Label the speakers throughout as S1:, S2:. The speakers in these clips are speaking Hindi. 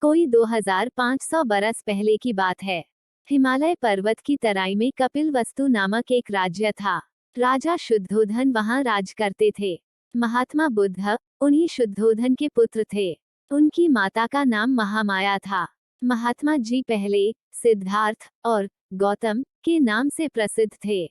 S1: कोई 2500 बरस पहले की बात है। हिमालय पर्वत की तराई में कपिलवस्तु नामक एक राज्य था। राजा शुद्धोधन वहां राज करते थे। महात्मा बुद्ध उन्हीं शुद्धोधन के पुत्र थे। उनकी माता का नाम महामाया था। महात्मा जी पहले सिद्धार्थ और गौतम के नाम से प्रसिद्ध थे।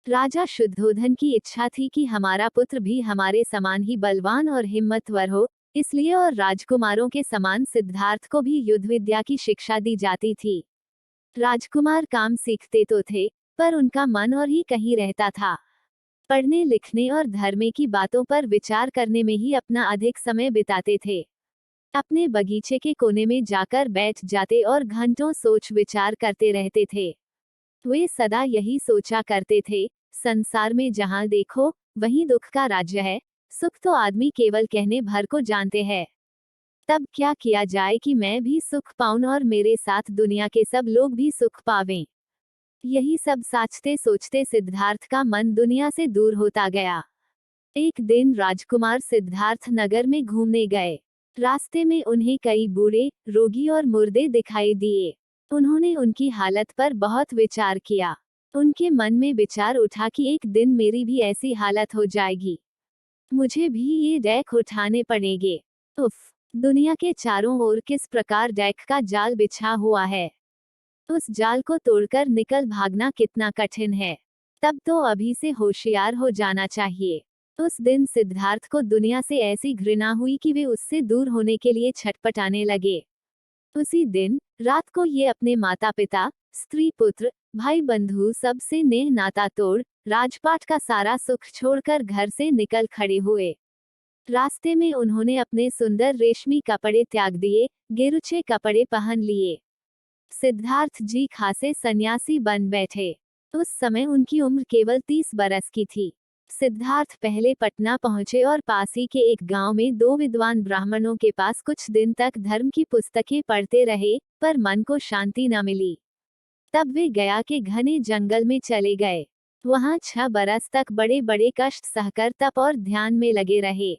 S1: राजा शुद्धोधन की इच्छा थी कि हमारा पुत्र भी हमारे समान ही बलवान और हिम्मतवर हो, इसलिए और राजकुमारों के समान सिद्धार्थ को भी युद्ध विद्या की शिक्षा दी जाती थी। राजकुमार काम सीखते तो थे, पर उनका मन और ही कहीं रहता था। पढ़ने लिखने और धर्म की बातों पर विचार करने में ही अपना अधिक समय बिताते थे। अपने बगीचे के कोने में जाकर बैठ जाते और घंटों सोच विचार करते रहते थे। वे सदा यही सोचा करते थे, संसार में जहां देखो वहीं दुख का राज्य है, सुख तो आदमी केवल कहने भर को जानते हैं। तब क्या किया जाए कि मैं भी सुख पाऊं और मेरे साथ दुनिया के सब लोग भी सुख पावें। यही सब सोचते सोचते सिद्धार्थ का मन दुनिया से दूर होता गया। एक दिन राजकुमार सिद्धार्थ नगर में घूमने गए। रास्ते में उन्हें कई बूढ़े, रोगी और मुर्दे दिखाई दिए। उन्होंने उनकी हालत पर बहुत विचार किया। उनके मन में विचार उठा कि एक दिन मेरी भी ऐसी हालत हो जाएगी, मुझे भी ये डेक उठाने पड़ेंगे। उफ, दुनिया के चारों ओर किस प्रकार डेक का जाल बिछा हुआ है। उस जाल को तोड़कर निकल भागना कितना कठिन है। तब तो अभी से होशियार हो जाना चाहिए। उस दिन सिद्धार्थ को दुनिया से ऐसी घृणा हुई कि वे उससे दूर होने के लिए छटपटाने लगे। उसी दिन रात को ये अपने माता पिता, स्त्री पुत्र, भाई बंधु सब से नेह नाता तोड़, राजपाट का सारा सुख छोड़कर घर से निकल खड़े हुए। रास्ते में उन्होंने अपने सुंदर रेशमी कपड़े त्याग दिए, गेरुचे कपड़े पहन लिए। सिद्धार्थ जी खासे सन्यासी बन बैठे। उस समय उनकी उम्र केवल 30 बरस की थी। सिद्धार्थ पहले पटना पहुंचे और पास ही के एक गांव में दो विद्वान ब्राह्मणों के पास कुछ दिन तक धर्म की पुस्तकें पढ़ते रहे, पर मन को शांति न मिली। तब वे गया के घने जंगल में चले गए। वहां 6 बरस तक बड़े बड़े कष्ट सहकर तप और ध्यान में लगे रहे।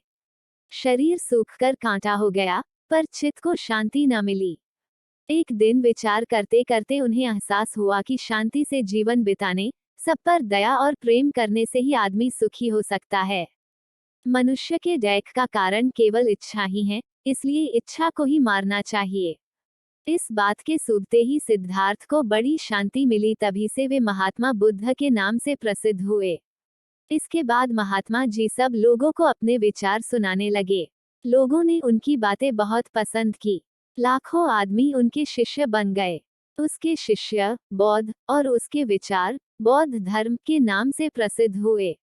S1: शरीर सूखकर कांटा हो गया, पर चित्त को शांति न मिली। एक दिन विचार करते करते उन्हें एहसास हुआ कि शांति से जीवन बिताने, सब पर दया और प्रेम करने से ही आदमी सुखी हो सकता है। मनुष्य के डैक का कारण केवल इच्छा ही है, इसलिए इच्छा को ही मारना चाहिए। इस बात के सूझते ही सिद्धार्थ को बड़ी शांति मिली। तभी से वे महात्मा बुद्ध के नाम से प्रसिद्ध हुए। इसके बाद महात्मा जी सब लोगों को अपने विचार सुनाने लगे। लोगों ने उनकी बातें बहुत पसंद की। लाखों आदमी उनके शिष्य बन गए। उसके शिष्य बौद्ध और उसके विचार बौद्ध धर्म के नाम से प्रसिद्ध हुए।